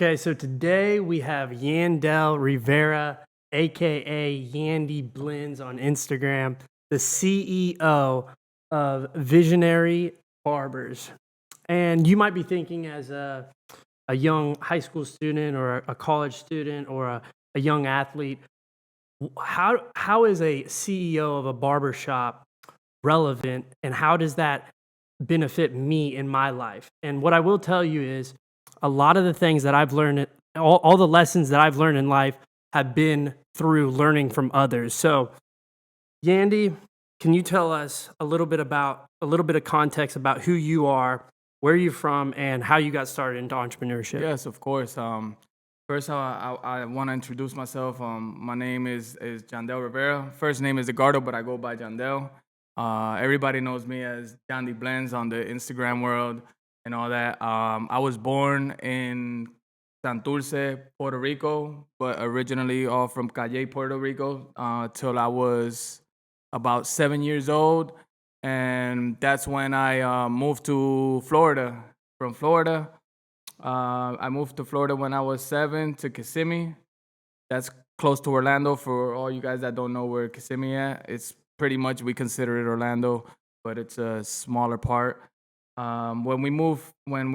Okay, so today we have Yandell Rivera, aka Yandy Blends on Instagram, the CEO of Visionary Barbers. And you might be thinking, as a young high school student or a college student or a young athlete, how is a CEO of a barbershop relevant, and how does that benefit me in my life? And what I will tell you is a lot of the things that I've learned, all the lessons that I've learned in life have been through learning from others. So, Yandy, can you tell us a little bit of context about who you are, where you're from, and how you got started into entrepreneurship? Yes, of course. First, I want to introduce myself. My name is Yandell Rivera. First name is Edgardo, but I go by Yandell. Everybody knows me as Yandy Blends on the Instagram world and all that. I was born in Santurce, Puerto Rico, but originally all from Calle, Puerto Rico, till I was about 7 years old. And that's when I moved to Florida. From Florida, I moved to Florida when I was 7 to Kissimmee. That's close to Orlando. For all you guys that don't know where Kissimmee at, it's pretty much, we consider it Orlando, but it's a smaller part. When we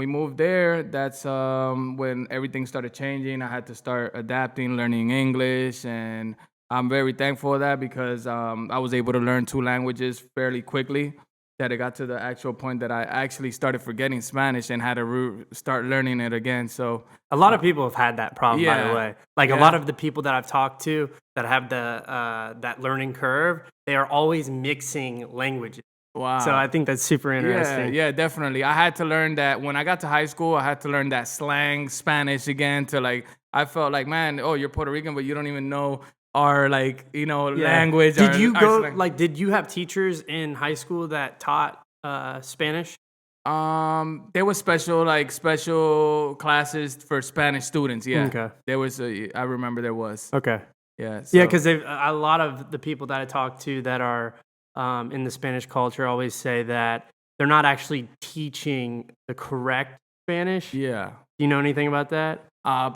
moved there, that's when everything started changing. I had to start adapting, learning English, and I'm very thankful for that because I was able to learn 2 languages fairly quickly. That it got to the actual point that I actually started forgetting Spanish and had to start learning it again. So A lot of people have had that problem, by the yeah, way. Like a yeah. lot of the people that I've talked to that have that learning curve, they are always mixing languages. Wow. So I think that's super interesting. Yeah, definitely. I had to learn that when I got to high school. I had to learn that slang Spanish again to I felt like, man, oh, you're Puerto Rican, but you don't even know our language. Did you go slang. did you have teachers in high school that taught Spanish? There was special classes for Spanish students. Yeah. Okay. There was I remember there was. Okay. Yeah. Yeah, So, because a lot of the people that I talk to that are in the Spanish culture always say that they're not actually teaching the correct Spanish. yeah. Do you know anything about that?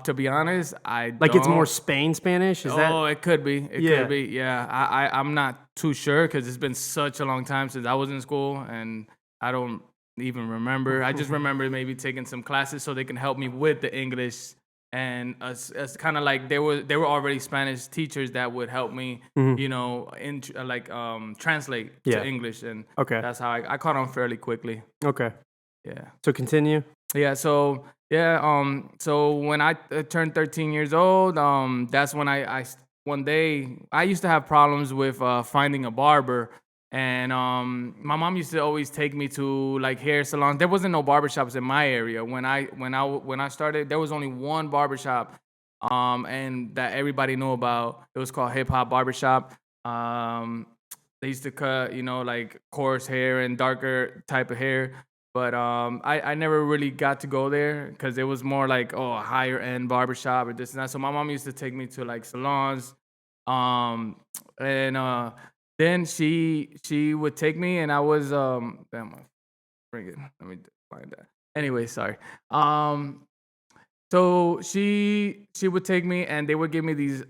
To be honest, I Like it's don't. more Spain Spanish? Is that? Oh, it could be. It Yeah. could be. Yeah. I'm not too sure because it's been such a long time since I was in school, and I don't even remember. I just remember maybe taking some classes so they can help me with the English, and as kind of like there were already Spanish teachers that would help me, translate Yeah. to English, and Okay. that's how I caught on fairly quickly. Okay. Yeah. So continue. So when I turned 13 years old, that's when one day I used to have problems with finding a barber, and my mom used to always take me to hair salons. There wasn't no barbershops in my area when I started. There was only one barbershop, and that everybody knew about. It was called Hip Hop Barbershop. They used to cut coarse hair and darker type of hair. But I never really got to go there because it was more a higher end barbershop or this and that. So my mom used to take me to salons, and then she would take me, and I was bring it. Let me find that. Anyway, sorry. So she would take me, and they would give me these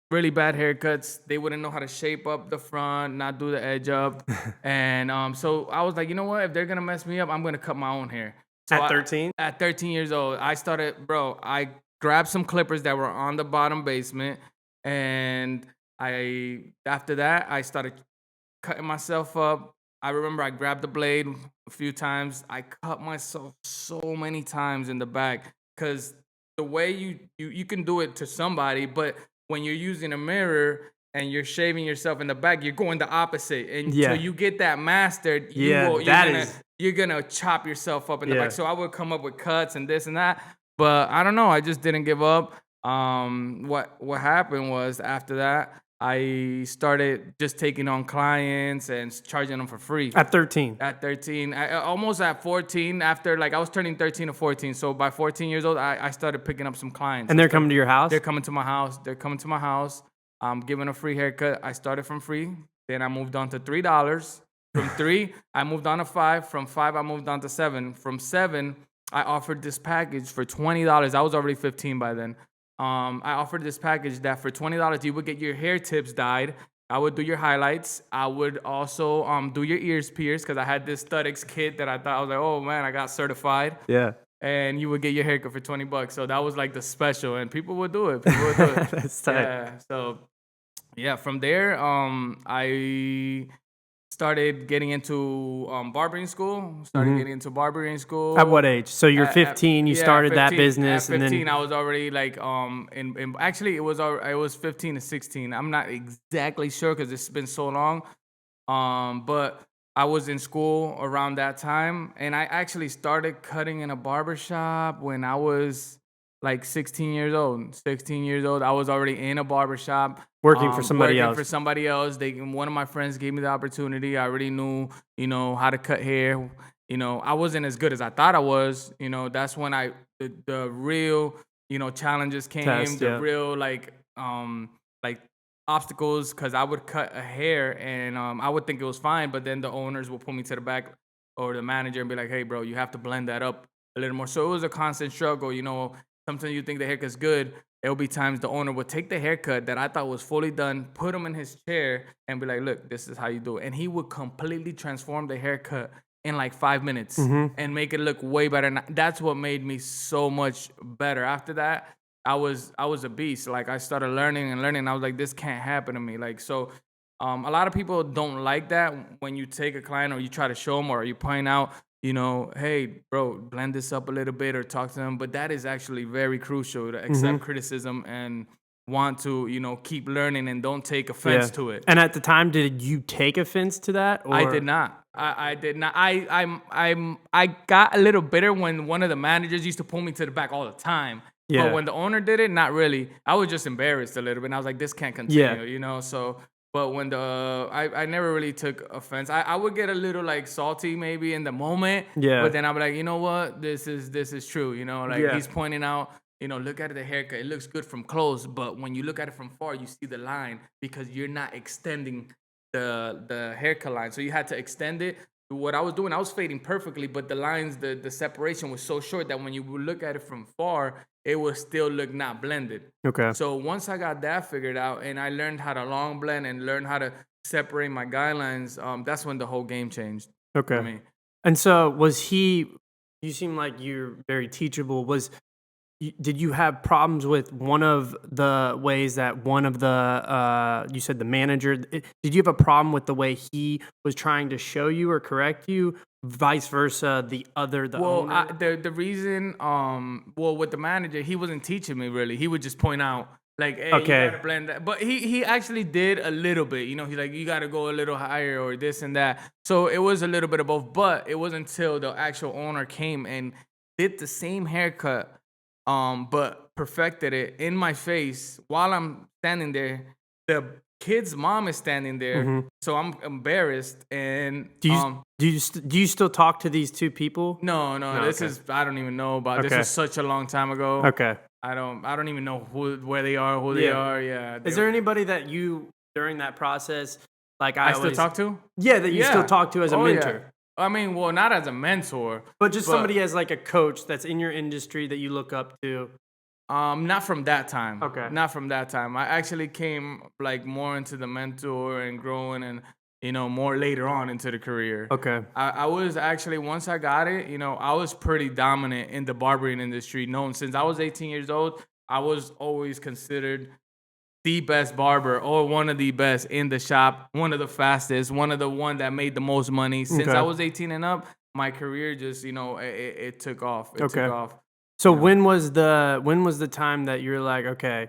really bad haircuts. They wouldn't know how to shape up the front, not do the edge up. And so I was like, you know what? If they're going to mess me up, I'm going to cut my own hair. So At 13? At 13 years old, I grabbed some clippers that were on the bottom basement. And after that, I started cutting myself up. I remember I grabbed the blade a few times. I cut myself so many times in the back because the way you can do it to somebody, but when you're using a mirror and you're shaving yourself in the back, you're going the opposite. And Yeah. till you get that mastered, Yeah, you're gonna chop yourself up in the Yeah. back. So I would come up with cuts and this and that. But I don't know, I just didn't give up. What happened was after that, I started just taking on clients and charging them for free. At 13. At 13, almost at 14, after I was turning 13 or 14. So by 14 years old, I started picking up some clients. And they're coming to your house? They're coming to my house. I'm giving a free haircut. I started from free. Then I moved on to $3. From 3, I moved on to 5. From 5, I moved on to 7. From 7, I offered this package for $20. I was already 15 by then. I offered this package that for $20 you would get your hair tips dyed. I would do your highlights. I would also do your ears pierced because I had this aesthetics kit that I thought I was like, oh man, I got certified. Yeah. And you would get your haircut for $20. So that was like the special, and people would do it. People would do it. That's tight. Yeah. So yeah, from there, I started getting into barbering school. Started getting into barbering school. At what age? So you're 15. You Yeah, started that 15. business, At 15, and then I was already like in actually it was 15 to 16. I'm not exactly sure because it's been so long. But I was in school around that time, and I actually started cutting in a barbershop when I was like 16 years old. 16 years old, I was already in a barbershop. working for somebody Working else. for somebody else. One of my friends gave me the opportunity. I already knew, how to cut hair. I wasn't as good as I thought I was. That's when the real, challenges came. Test, the yeah. real like obstacles, because I would cut a hair and I would think it was fine, but then the owners will pull me to the back or the manager and be like, hey, bro, you have to blend that up a little more. So it was a constant struggle. Sometimes you think the haircut's good. There'll be times the owner would take the haircut that I thought was fully done, put him in his chair, and be like, look, this is how you do it. And he would completely transform the haircut in like 5 minutes and make it look way better. And that's what made me so much better. After that, I was a beast. Like, I started learning and learning. And I was like, this can't happen to me. Like, so a lot of people don't like that when you take a client or you try to show them or you point out, hey, bro, blend this up a little bit or talk to them. But that is actually very crucial to accept criticism and want to, keep learning and don't take offense to it. And at the time, did you take offense to that? Or? I did not. I did not. I got a little bitter when one of the managers used to pull me to the back all the time. Yeah. But when the owner did it, not really. I was just embarrassed a little bit. And I was like, this can't continue, So, but when I never really took offense. I would get a little like salty maybe in the moment. Yeah. But then I'd be like, you know what? This is true. He's pointing out, look at the haircut. It looks good from close, but when you look at it from far, you see the line because you're not extending the haircut line. So you had to extend it. What I was doing, I was fading perfectly, but the lines, the separation was so short that when you look at it from far, it would still look not blended. Okay. So once I got that figured out and I learned how to long blend and learn how to separate my guidelines, that's when the whole game changed. Okay. For me. And so you seem like you're very teachable. Did you have problems with one of the ways that one of the, you said the manager, did you have a problem with the way he was trying to show you or correct you, vice versa, the owner? The reason, with the manager, he wasn't teaching me really. He would just point out, like, hey, Okay. you gotta blend that. But he actually did a little bit, he's like, you gotta go a little higher or this and that. So it was a little bit of both, but it wasn't until the actual owner came and did the same haircut, but perfected it in my face while I'm standing there. The kid's mom is standing there, so I'm embarrassed. And Do you still talk to these two people? No. This okay. is, I don't even know about. Okay. This is such a long time ago. Okay. I don't even know where they are, who they are. Yeah. Is there anybody that you during that process, like I still talk to? Yeah, that you still talk to as a mentor. Yeah. I mean, well, not as a mentor, but just somebody as like a coach that's in your industry that you look up to. Not from that time. Okay. Not from that time. I actually came like more into the mentor and growing and, more later on into the career. Okay. I was actually, once I got it, I was pretty dominant in the barbering industry. Known since I was 18 years old, I was always considered the best barber or one of the best in the shop, one of the fastest, one that made the most money. Since I was 18 and up, my career just, it took off. It took off. So when was the time that you're like, okay,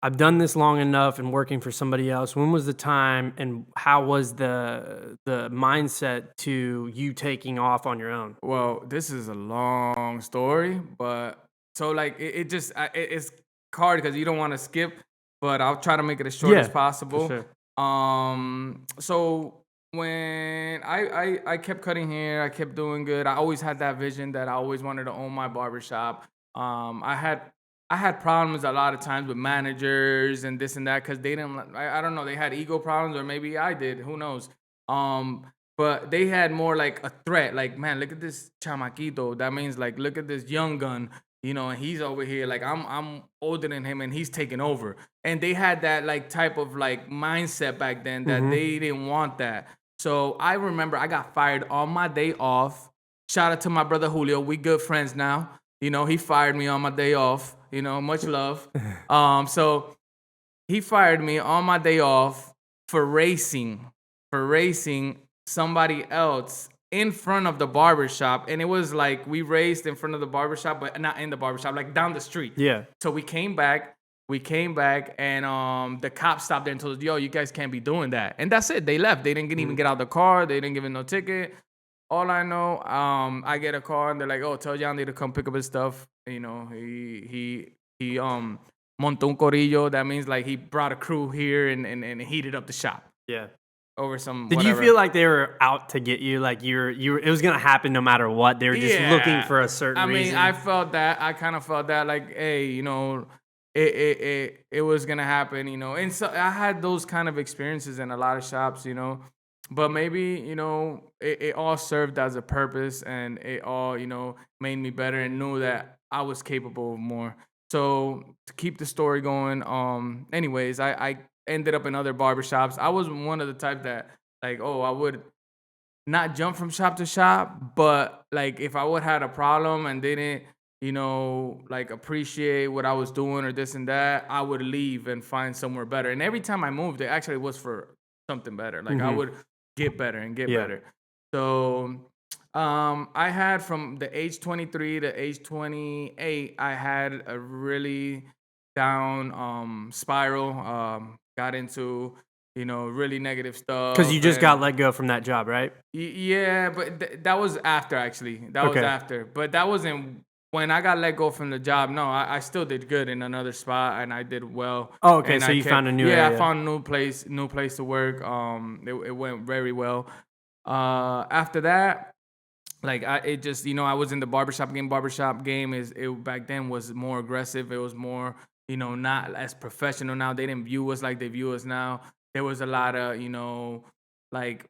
I've done this long enough and working for somebody else? When was the time, and how was the mindset to you taking off on your own? Well, this is a long story, but so like it's hard because you don't want to skip, but I'll try to make it as short as possible. For sure. So when I kept cutting hair, I kept doing good. I always had that vision that I always wanted to own my barbershop. I had problems a lot of times with managers and this and that because they didn't. I don't know. They had ego problems, or maybe I did. Who knows? but they had more like a threat. Like, man, look at this chamaquito. That means like, look at this young gun, and he's over here. Like, I'm older than him, and he's taking over. And they had that like type of like mindset back then that they didn't want that. So I remember I got fired on my day off. Shout out to my brother Julio. We good friends now. He fired me on my day off. Much love. So he fired me on my day off for racing somebody else in front of the barbershop. And it was like we raced in front of the barbershop, but not in the barbershop, like down the street. Yeah. So we came back, and the cops stopped there and told us, yo, you guys can't be doing that. And that's it. They left. They didn't even get out of the car. They didn't give him no ticket. All I know, I get a call and they're like, oh, tell Yandy to come pick up his stuff. He montó un corillo. That means like he brought a crew here and heated up the shop Yeah. over some. Did whatever. you feel like they were out to get you? Like you were, it was gonna happen no matter what. They were just looking for a certain reason. I felt that. I kind of felt that. Like, hey, it was gonna happen. And so I had those kind of experiences in a lot of shops. But maybe it all served as a purpose, and it all made me better and knew that I was capable of more. So to keep the story going, anyways, I ended up in other barbershops. I was one of the type that like, I would not jump from shop to shop, but like if I would had a problem and didn't, like appreciate what I was doing or this and that, I would leave and find somewhere better. And every time I moved, it actually was for something better. Like I would get better and get better. So I had from the age 23 to age 28, I had a really down spiral. Got into really negative stuff. Because you just got let go from that job, right? Yeah, but that was after actually. That was after. But that wasn't when I got let go from the job. No, I still did good in another spot and I did well. Oh, okay. And So you found a new area. I found a new place to work. It went very well. After that, like it just I was in the barbershop game. Barbershop game back then was more aggressive. It was more not as professional. Now they didn't view us like they view us now. There was a lot of like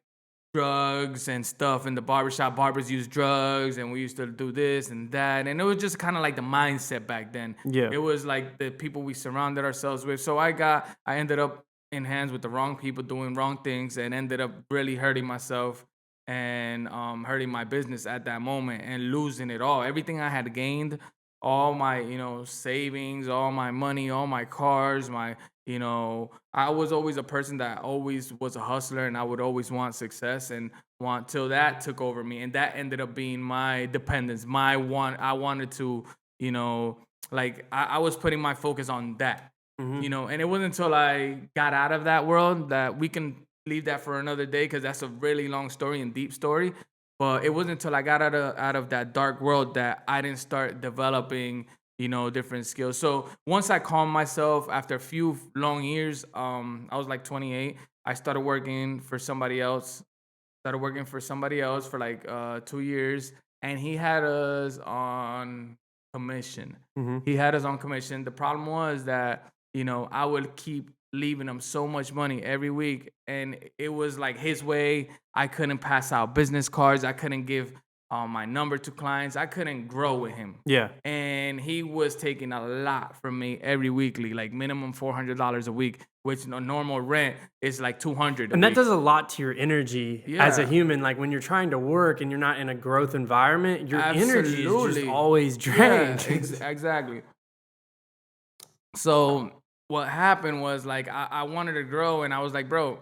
drugs and stuff in the barbershop. Barbers use drugs, and we used to do this and that, and it was just kind of like the mindset back then. Yeah, it was like the people we surrounded ourselves with. So I ended up in hands with the wrong people doing wrong things, and ended up really hurting myself and hurting my business at that moment and losing it all. Everything I had gained, all my savings, all my money, all my cars, I was always a person that always was a hustler, and I would always want success and want till that took over me, and that ended up being my dependence, my want. I wanted to like I was putting my focus on that. And it wasn't until I got out of that world that we can leave that for another day, because that's a really long story and deep story. But it wasn't until I got out of that dark world that I didn't start developing, different skills. So once I calmed myself after a few long years, I was like 28. I started working for somebody else. For like 2 years, and he had us on commission. He had us on commission. The problem was that I would keep leaving him so much money every week, and it was like his way. I couldn't pass out business cards. I couldn't give my number to clients. I couldn't grow with him. Yeah. And he was taking a lot from me every weekly, like minimum $400 a week, which a normal rent is like $200. And that does a lot to your energy as a human. Like when you're trying to work and you're not in a growth environment, your energy is just always drained. Yeah, exactly. So what happened was like I wanted to grow, and I was like, bro,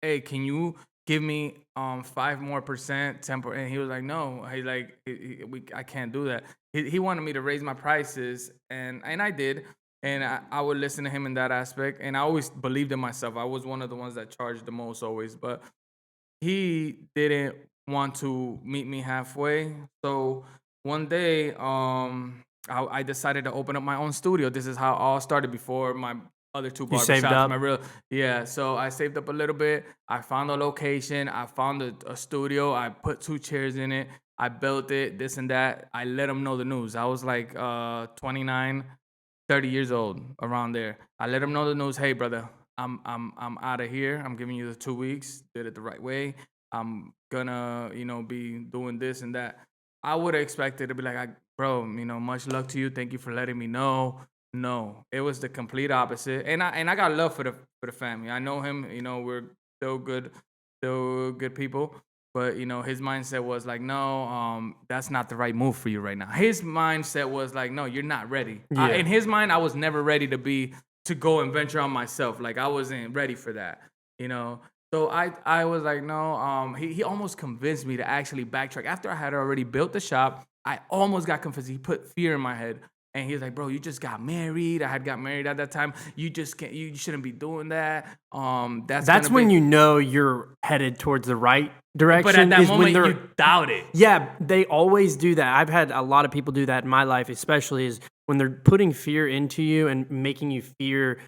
hey, can you give me 5% more, 10%? And he was like, no. He's like, I can't do that. He wanted me to raise my prices, and I did, and I would listen to him in that aspect, and I always believed in myself. I was one of the ones that charged the most always, but he didn't want to meet me halfway. So one day, I decided to open up my own studio. This is how it all started before my other two barbershops. So I saved up a little bit. I found a location. I found a studio. I put 2 chairs in it. I built it, this and that. I let them know the news. I was like 29, 30 years old, around there. I let them know the news. Hey, brother, I'm out of here. I'm giving you the 2 weeks. Did it the right way. I'm gonna, be doing this and that. I would have expected to be like, bro, much luck to you. Thank you for letting me know. No, it was the complete opposite. And I got love for the family. I know him. We're still good people. But his mindset was like, no, that's not the right move for you right now. His mindset was like, no, you're not ready. Yeah. In his mind, I was never ready to go and venture on myself. Like I wasn't ready for that. So I was like, no. He almost convinced me to actually backtrack after I had already built the shop. I almost got convinced. He put fear in my head. And he was like, bro, you just got married. I had got married at that time. You just can't. You shouldn't be doing that. That's when you know you're headed towards the right direction. But at that moment, you doubt it. Yeah, they always do that. I've had a lot of people do that in my life, especially is when they're putting fear into you and making you fear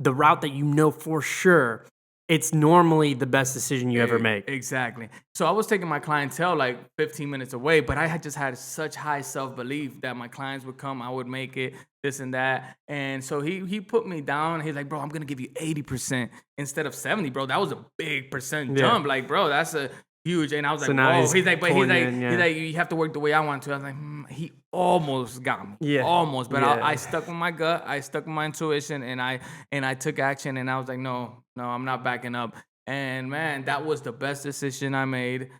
the route that you know for sure. It's normally the best decision you ever make. Exactly. So I was taking my clientele like 15 minutes away, but I had just had such high self-belief that my clients would come, I would make it, this and that. And so he put me down. He's like, bro, I'm going to give you 80% instead of 70, bro. That was a big percent jump. Like, bro, that's a huge. And I was like, whoa. He's like, you have to work the way I want to. I was like, he almost got me. Yeah. Almost. But I stuck with my gut. I stuck with my intuition, and I took action, and I was like, no, I'm not backing up. And man, that was the best decision I made.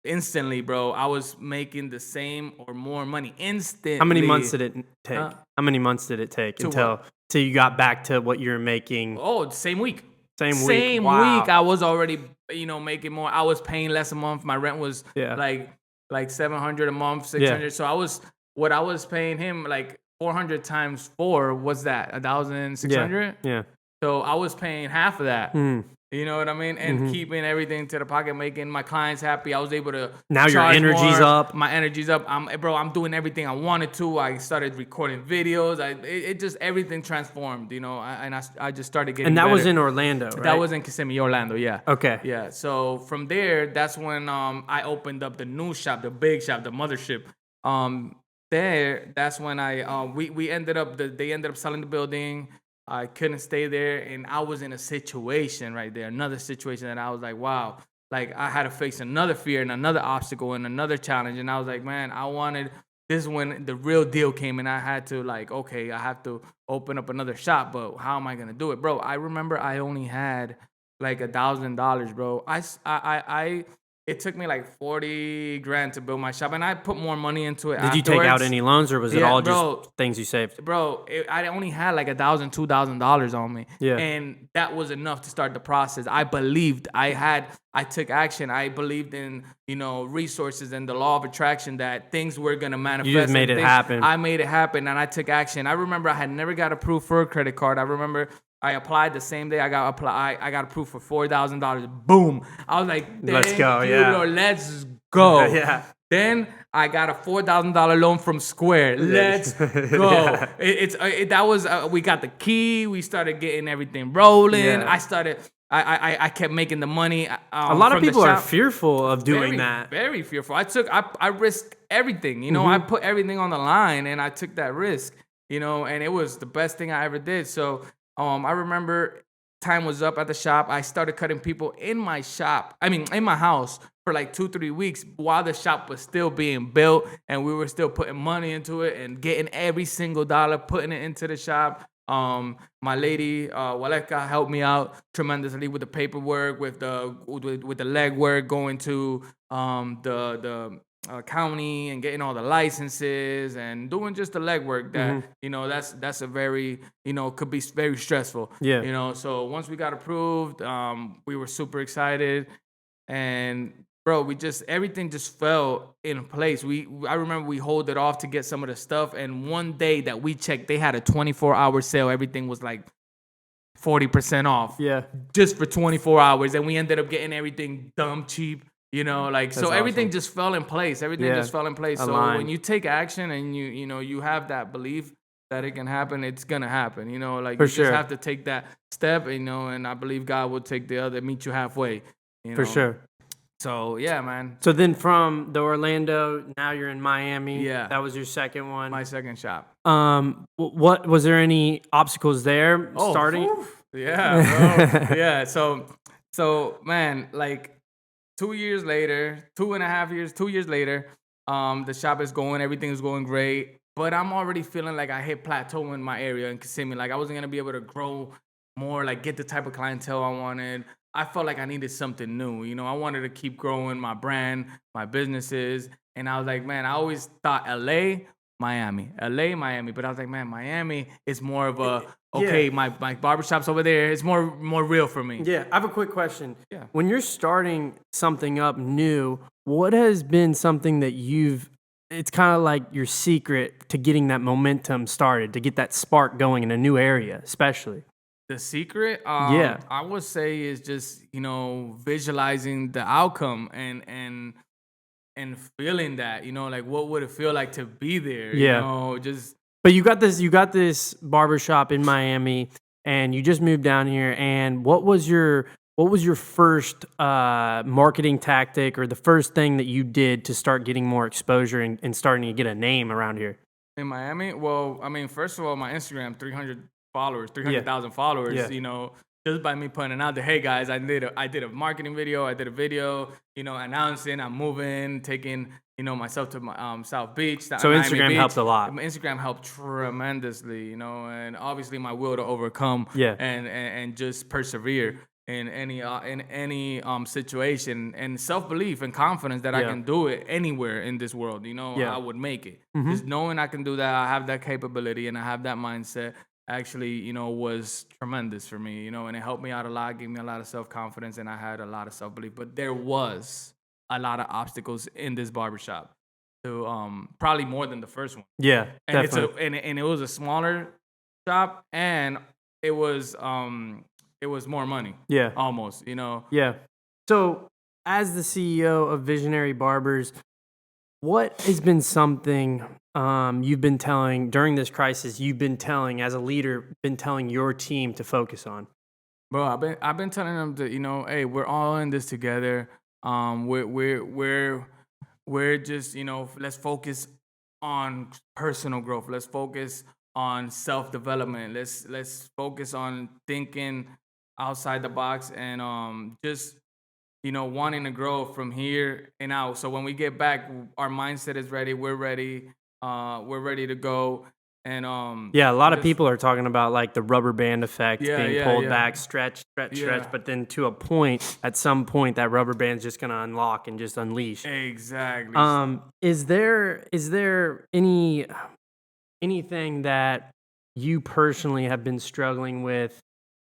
Instantly, bro, I was making the same or more money instantly. How many months did it take? How many months did it take until you got back to what you're making? Oh, same week. Same week. I was already, making more. I was paying less a month. My rent was like $700 a month, $600. Yeah. So I was paying him like 400 times 4 was that 1,600. Yeah. So I was paying half of that. You know what I mean? And keeping everything to the pocket, making my clients happy. I was able to now your energy's more. up. My energy's up. I'm doing everything I wanted to. I started recording videos. It just everything transformed, I just started getting. And that better. was in Orlando, right? That was in Kissimmee, Orlando. Yeah. Okay. Yeah. So from there, that's when I opened up the new shop, the big shop, the mothership. That's when they ended up selling the building. I couldn't stay there, and I was in a situation right there, another situation that I was like, wow, like I had to face another fear and another obstacle and another challenge, and I was like, man, this is when the real deal came, and I had to okay, I have to open up another shop, but how am I gonna do it, bro? I remember I only had like $1,000, bro. It took me like 40 grand to build my shop, and I put more money into it. Did you take out any loans, or was it all just things you saved? Bro, I only had like $1,000, $2,000 on me. Yeah. And that was enough to start the process. I believed I took action. I believed in, resources and the law of attraction that things were going to manifest. You just made it happen. I made it happen, and I took action. I remember I had never got approved for a credit card. I remember I applied the same day I got approved for $4,000. Boom. I was like, let's go. Lord, let's go. Yeah. Then I got a $4,000 loan from Square. Let's go. Yeah. We got the key. We started getting everything rolling. Yeah. I kept making the money. A lot of people are fearful of doing that. Very fearful. I risked everything. I put everything on the line, and I took that risk. And it was the best thing I ever did. So I remember time was up at the shop. I started cutting people in my house for like 2-3 weeks while the shop was still being built, and we were still putting money into it and getting every single dollar, putting it into the shop. My lady, Waleka, helped me out tremendously with the paperwork, with the legwork, going to the county and getting all the licenses and doing just the legwork that that's a very could be very stressful. So once we got approved, we were super excited, and bro, everything just fell in place. I remember we hold it off to get some of the stuff, and one day that we checked, they had a 24-hour sale. Everything was like 40% off. Yeah, just for 24 hours, and we ended up getting everything dumb cheap. That's so everything awesome. Just fell in place. Everything just fell in place. So when you take action and you have that belief that it can happen, it's gonna happen. Just have to take that step. And I believe God will meet you halfway. For sure. So yeah, man. So then from the Orlando, now you're in Miami. Yeah, that was your second one. My second shop. What was there any obstacles there starting? Yeah, bro. Yeah. So man, like. 2 years later, 2.5 years, 2 years later, the shop is going, everything is going great. But I'm already feeling like I hit plateau in my area in Kissimmee. Like I wasn't gonna be able to grow more, like get the type of clientele I wanted. I felt like I needed something new. I wanted to keep growing my brand, my businesses. And I was like, man, I always thought LA, Miami, LA, Miami. But I was like, man, Miami is more of a, okay, Yeah. my barbershop's over there. It's more real for me. Yeah, I have a quick question. Yeah. When you're starting something up new, what has been something that it's kind of like your secret to getting that momentum started, to get that spark going in a new area, especially? The secret, Yeah. I would say, is just visualizing the outcome and feeling that, like what would it feel like to be there? Yeah. Just But you got this barbershop in Miami and you just moved down here, and what was your first marketing tactic, or the first thing that you did to start getting more exposure and starting to get a name around here? in Miami. Well, I mean, first of all, my Instagram, 300 followers, Yeah. 300,000 followers. Yeah. Just by me putting out there, hey guys, I did a marketing video. I did a video, announcing I'm moving, taking myself to my South Beach. So Miami Instagram Beach. helped a lot. My Instagram helped tremendously, and obviously my will to overcome Yeah. and just persevere in any situation, and self-belief and confidence that I Yeah. can do it anywhere in this world. Yeah. I would make it. Mhm. Just knowing I can do that, I have that capability and I have that mindset, actually, was tremendous for me, and it helped me out a lot, gave me a lot of self-confidence, and I had a lot of self-belief. But there was a lot of obstacles in this barbershop, to probably more than the first one. Yeah, And definitely. and it was a smaller shop, and it was more money. Yeah. Almost, Yeah. So, as the CEO of Visionary Barbers, what has been something you've been telling during this crisis? You've been telling, as a leader, been telling your team to focus on. Bro, I've been telling them that, hey, we're all in this together. We're just, let's focus on personal growth. Let's focus on self development. Let's focus on thinking outside the box, and just wanting to grow from here and out. So when we get back, our mindset is ready. We're ready. We're ready to go. And Yeah, a lot of just- people are talking about like the rubber band effect, Yeah, being yeah, pulled yeah. back, stretch, stretch, stretch. Yeah. But then to a point, at some point, that rubber band's just gonna unlock and just unleash. Exactly. Is there anything that you personally have been struggling with?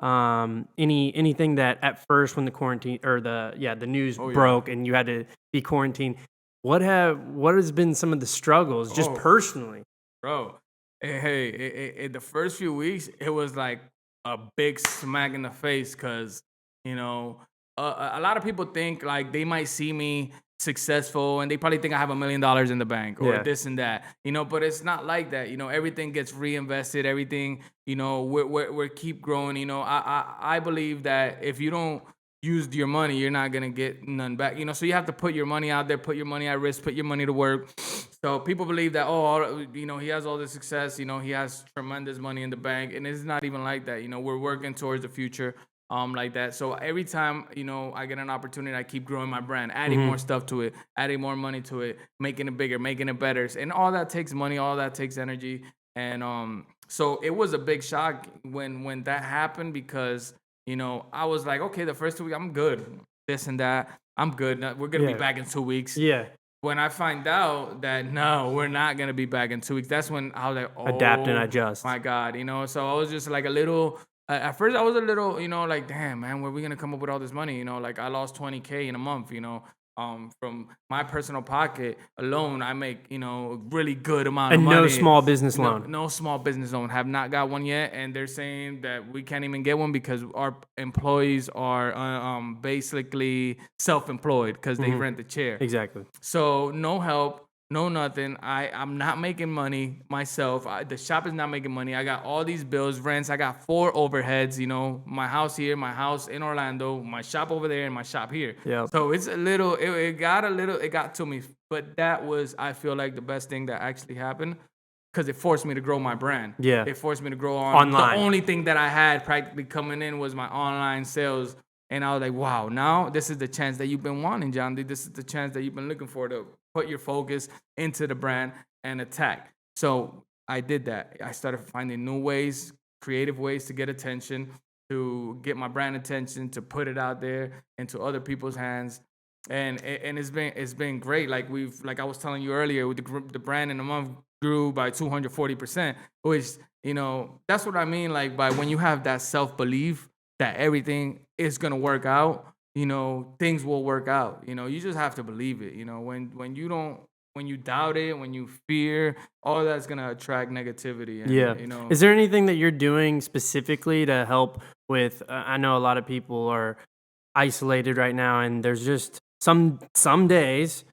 Anything that at first, when the quarantine or the news Oh, yeah. broke and you had to be quarantined, what has been some of the struggles just Oh. personally? Bro, hey, the first few weeks, it was like a big smack in the face, because, a lot of people think like they might see me successful and they probably think I have $1 million in the bank, or Yeah. this and that, but it's not like that. Everything gets reinvested, everything, we're keep growing. I believe that if you don't use your money, you're not gonna get none back. So you have to put your money out there, put your money at risk, put your money to work. So people believe that, he has all this success, he has tremendous money in the bank, and it's not even like that. We're working towards the future, like that. So every time, I get an opportunity, I keep growing my brand, adding more stuff to it, adding more money to it, making it bigger, making it better, and all that takes money, all that takes energy, and so it was a big shock when that happened, because I was like, okay, the first 2 weeks I'm good, this and that, I'm good. We're gonna be Yeah. back in 2 weeks. Yeah, When I find out that no, we're not gonna be back in 2 weeks, that's when I was like, oh, adapt and adjust. my God, So I was just like a little. At first, I was a little, like, damn, man, where are we gonna come up with all this money? Like I lost $20K in a month. From my personal pocket alone, I make really good amount of And money. no small business loan. No small business loan. Have not got one yet, and they're saying that we can't even get one because our employees are basically self-employed because they rent the chair. Exactly. So no help, no nothing. I'm not making money myself. The shop is not making money. I got all these bills, rents. I got 4 overheads. My house here, my house in Orlando, my shop over there, and my shop here. Yep. So it's a little. It got to me. But that was, I feel like, the best thing that actually happened, because it forced me to grow my brand. Yeah. It forced me to grow Online. The only thing that I had practically coming in was my online sales And I was like, wow, now this is the chance that you've been wanting, John D. This is the chance that you've been looking for to put your focus into the brand and attack. So I did that. I started finding new ways, creative ways to get attention, to get my brand attention, to put it out there into other people's hands. And it's been great. Like I was telling you earlier, with the brand in a month grew by 240%, which, that's what I mean. Like, by when you have that self-belief that everything is gonna work out, things will work out. You just have to believe it. When you doubt it, when you fear, all that's gonna attract negativity. And, Yeah. Is there anything that you're doing specifically to help with? I know a lot of people are isolated right now, and there's just some days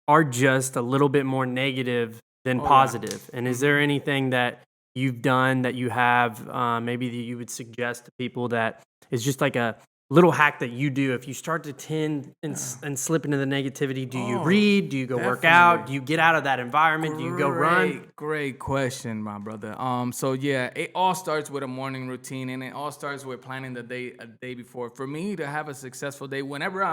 are just a little bit more negative than positive. And is there anything that you've done that you have maybe that you would suggest to people that is just like a little hack that you do if you start to tend and slip into the negativity? Do you read? Do you go work out? Do you get out of that environment? Do you go run? Great question, my brother. So yeah, it all starts with a morning routine, and it all starts with planning the day a day before. For me to have a successful day, whenever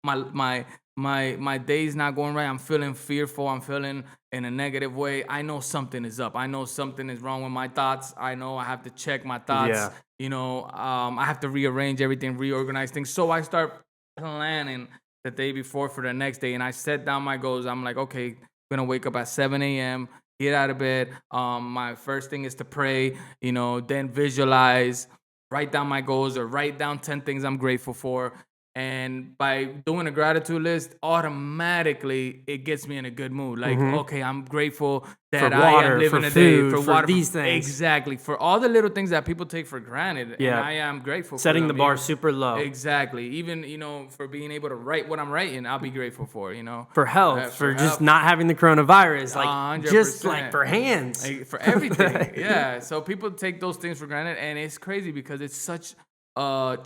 my day's not going right, I'm feeling fearful, I'm feeling in a negative way, I know something is up. I know something is wrong with my thoughts. I know I have to check my thoughts. I have to rearrange everything, reorganize things. So I start planning the day before for the next day, and I set down my goals. I'm like, okay, I'm gonna wake up at 7 a.m., get out of bed. My first thing is to pray, then visualize, write down my goals, or write down 10 things I'm grateful for. And by doing a gratitude list, automatically it gets me in a good mood. Like, okay, I'm grateful that For water, I am living for a food, day, for water, these things. Exactly. For all the little things that people take for granted. Yeah. And I am grateful Setting for the them. bar super low. Exactly. Even, for being able to write what I'm writing, I'll be grateful for, For health, for just health. not having the coronavirus, like 100%. just like for hands. For everything. Yeah. So people take those things for granted, and it's crazy because it's such a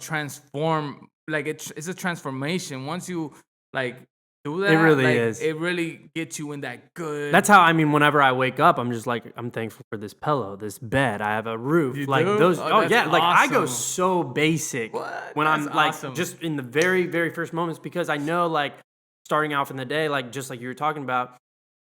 it's a transformation. Once you do that, It really is. It really gets you in that good. That's how, whenever I wake up, I'm just like, I'm thankful for this pillow, this bed, I have a roof. You like do? those, That's I go awesome. so basic What? when That's I'm like, awesome. just in the very, very first moments, because I know, like, starting off in the day, like, just like you were talking about,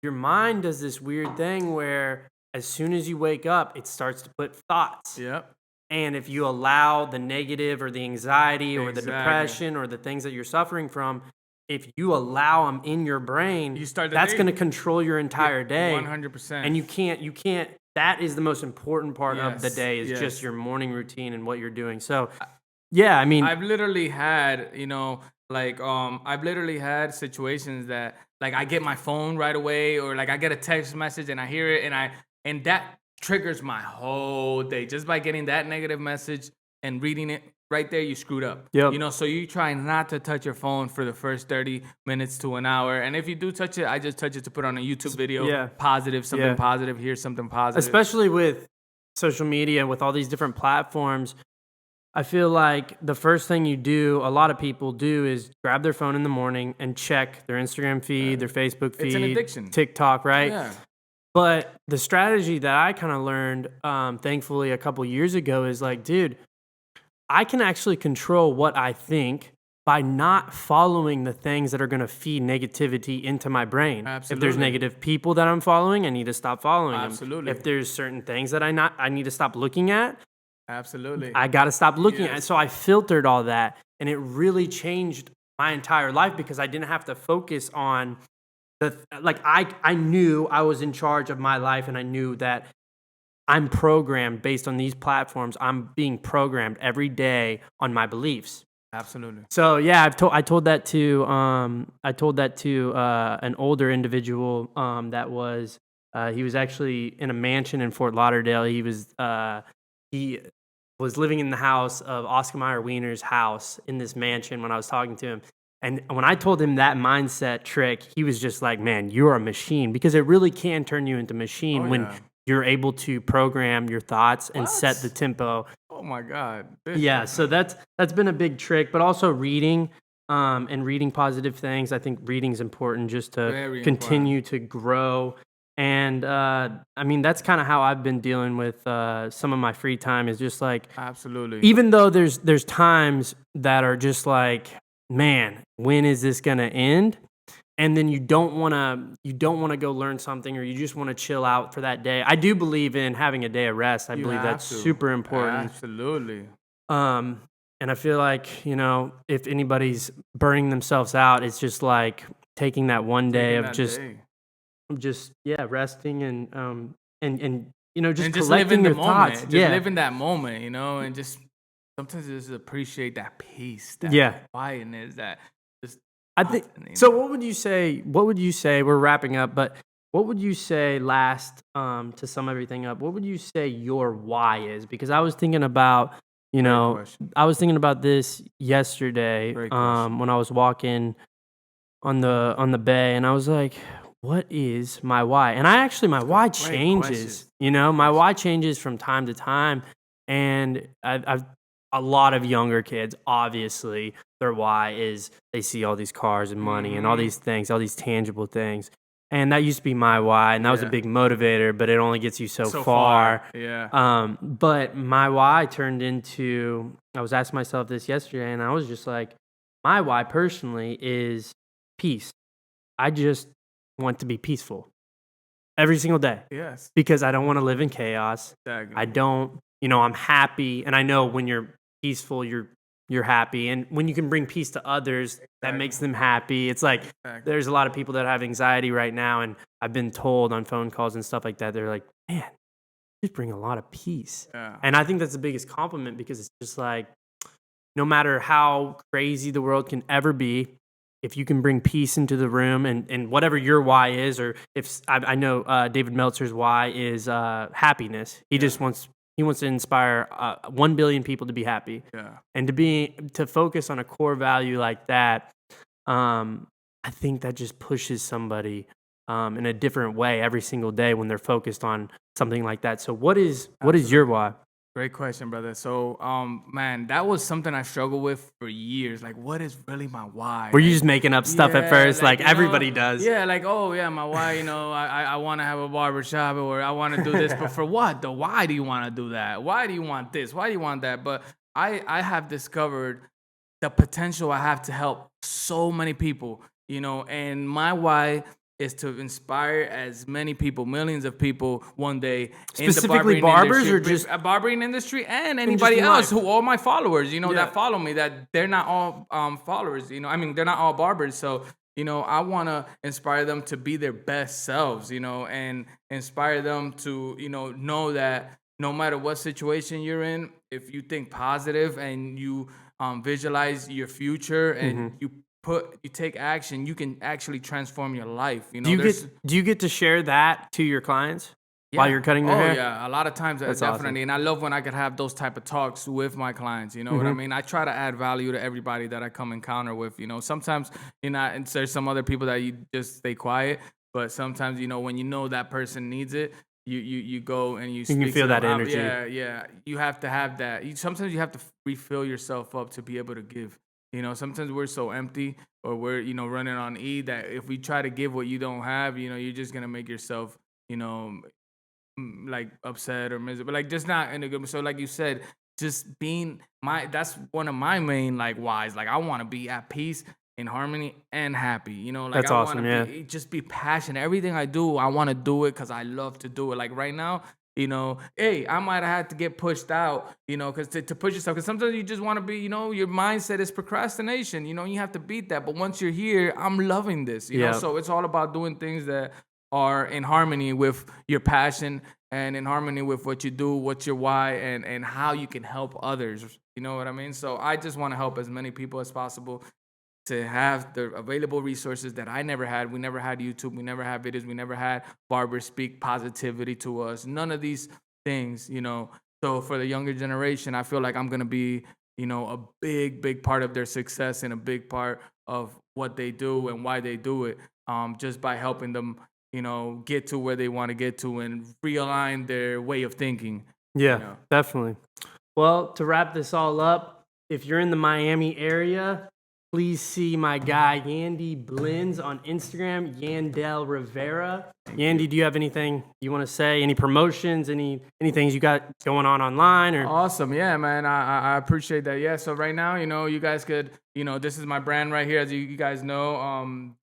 your mind does this weird thing where as soon as you wake up, it starts to put thoughts. Yep. And if you allow the negative or the anxiety or the Exactly. depression or the things that you're suffering from, if you allow them in your brain, You start the that's day- going to control your entire day. 100%. And you can't, that is the most important part of the Yes, day is yes. just your morning routine and what you're doing. So, yeah, I've literally had, I've literally had situations that I get my phone right away, or I get a text message and I hear it, and that triggers my whole day just by getting that negative message and reading it right there. You screwed up. Yep. So you try not to touch your phone for the first 30 minutes to an hour, and if you do touch it, I just touch it to put on a YouTube video. Yeah. Positive, something Yeah. positive. Here's something positive. especially with social media, with all these different platforms, I feel like the first thing you do, a lot of people do, is grab their phone in the morning and check their Instagram feed, their Facebook feed, It's an addiction. TikTok, right? Yeah. But the strategy that I kind of learned, thankfully, a couple years ago is like, dude, I can actually control what I think by not following the things that are going to feed negativity into my brain. If there's Absolutely. negative people that I'm following, I need to stop following them. Absolutely. If there's certain things that I need to stop looking at, Absolutely. I got to stop looking at it. Yes. So I filtered all that, and it really changed my entire life because I didn't have to focus on I knew I was in charge of my life, and I knew that I'm programmed based on these platforms. I'm being programmed every day on my beliefs. Absolutely. So yeah, I told that to an older individual that was he was actually in a mansion in Fort Lauderdale. He was living in the house of Oscar Mayer Wiener's house in this mansion when I was talking to him. And when I told him that mindset trick, he was just like, man, you're a machine, because it really can turn you into a machine when you're able to program your thoughts and set the tempo. Oh my God. Yeah, so that's been a big trick, but also reading and reading positive things. I think reading's important just to Very continue to grow And I mean, that's kind of how I've been dealing with some of my free time, is just like, Absolutely. even though there's times that are just like, man, when is this gonna end? And then you don't wanna go learn something, or you just want to chill out for that day. I do believe in having a day of rest. I You believe have that's to. super important. Absolutely. And I feel like, if anybody's burning themselves out, it's just like taking that one day Taking of that just day. resting and just And just live collecting in the your thoughts. moment. Just Yeah. live in that moment, and just sometimes just appreciate that peace, that Yeah. quietness, that just I think nothing, so. What would you say? We're wrapping up, but what would you say last, to sum everything up? What would you say your why is? Because I was thinking about, Great question. I was thinking about this yesterday, Great question. when I was walking on the bay, and I was like, what is my why? And my why Great changes. questions. My why changes from time to time, and I've a lot of younger kids, obviously, their why is they see all these cars and money and all these things, all these tangible things. And that used to be my why, and that was a Yeah. big motivator, but it only gets you so So far. far. Yeah. But my why turned into, I was asking myself this yesterday, and I was just like, my why personally is peace. I just want to be peaceful every single day, Yes. because I don't want to live in chaos. Exactly. I don't, I'm happy, and I know when you're peaceful, you're happy, and when you can bring peace to others, that makes them happy. It's like, Exactly. there's a lot of people that have anxiety right now, and I've been told on phone calls and stuff like that, they're like, man, you just bring a lot of peace. Yeah. And I think that's the biggest compliment, because it's just like, no matter how crazy the world can ever be, if you can bring peace into the room, and whatever your why is, or if I know David Meltzer's why is happiness. He just wants to inspire 1 billion people to be happy, Yeah. and to focus on a core value like that. I think that just pushes somebody in a different way every single day when they're focused on something like that. So what is your why? Great question, brother. So, man, that was something I struggled with for years. Like, what is really my why? Were you Like, just making up stuff at first, like everybody does? Yeah, like, oh yeah, my why, I want to have a barbershop, or I want to do this, but for what? The why do you want to do that? Why do you want this? Why do you want that? But I have discovered the potential I have to help so many people, and my why is to inspire as many people, millions of people one day in the Specifically barbering barbers, industry, or just barbering industry, and just anybody in else life? who, all my followers, Yeah. that follow me, that they're not all followers, I mean, they're not all barbers. So, I want to inspire them to be their best selves, and inspire them to, know that no matter what situation you're in, if you think positive and you visualize your future, and you take action, you can actually transform your life. Do you get to share that to your clients while you're cutting their hair? Yeah, a lot of times, That's definitely. awesome. And I love when I could have those type of talks with my clients. You know what I mean? I try to add value to everybody that I come encounter with. Sometimes and there's some other people that you just stay quiet, but sometimes when that person needs it, you go and you can speak feel to that them. energy. Yeah. You have to have that. Sometimes you have to refill yourself up to be able to give. Sometimes we're so empty, or we're running on E, that if we try to give what you don't have, you're just gonna make yourself like upset or miserable, like just not in a good. So like you said, just being that's one of my main like whys. Like, I want to be at peace, in harmony, and happy. Like, That's I awesome, want yeah. to just be passionate. Everything I do, I want to do it because I love to do it. Like right now, hey, I might have had to get pushed out, because to push yourself, because sometimes you just want to be, your mindset is procrastination, you have to beat that. But once you're here, I'm loving this, Yeah. so it's all about doing things that are in harmony with your passion, and in harmony with what you do, what's your why, and how you can help others. You know what I mean? So I just want to help as many people as possible to have the available resources that I never had. We never had YouTube. We never had videos. We never had Barber speak positivity to us. None of these things, So for the younger generation, I feel like I'm going to be, a big, big part of their success, and a big part of what they do and why they do it, just by helping them, get to where they want to get to, and realign their way of thinking. Yeah, definitely. Well, to wrap this all up, if you're in the Miami area, please see my guy Yandy Blends on Instagram, Yandell Rivera. Yandy, do you have anything you want to say? Any promotions? Any things you got going on online? Or Awesome. Yeah, man. I appreciate that. Yeah. So right now, you guys could, this is my brand right here, as you guys know,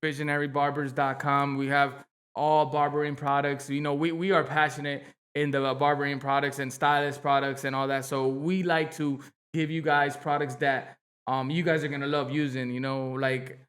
visionarybarbers.com. We have all barbering products. We are passionate in the barbering products and stylist products and all that. So we like to give you guys products that you guys are gonna love using, like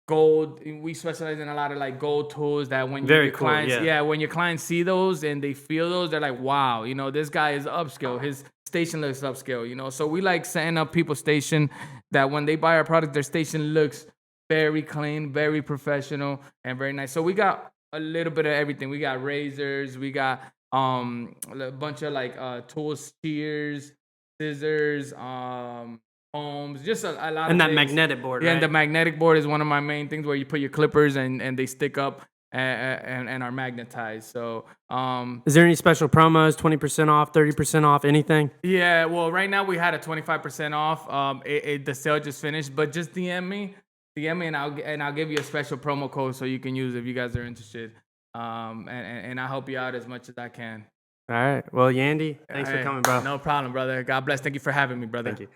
gold. We specialize in a lot of like gold tools that when Very your cool, clients, yeah. when your clients see those and they feel those, they're like, wow, this guy is upscale. His station looks upscale. So we like setting up people's station that when they buy our product, their station looks very clean, very professional, and very nice. So we got a little bit of everything. We got razors, we got a bunch of like tools, shears, scissors, homes, just a lot and of that things. magnetic board, Yeah, right? and the magnetic board is one of my main things where you put your clippers and they stick up and are magnetized. So Is there any special promos? 20% off, 30% off, anything? yeah, well, right now we had a 25% off. The sale just finished, but just DM me, and I'll give you a special promo code so you can use if you guys are interested. And I'll help you out as much as I can. All right. Well, Yandy, thanks for Hey, coming, bro. No problem, brother. God bless. Thank you for having me, brother. Thank you.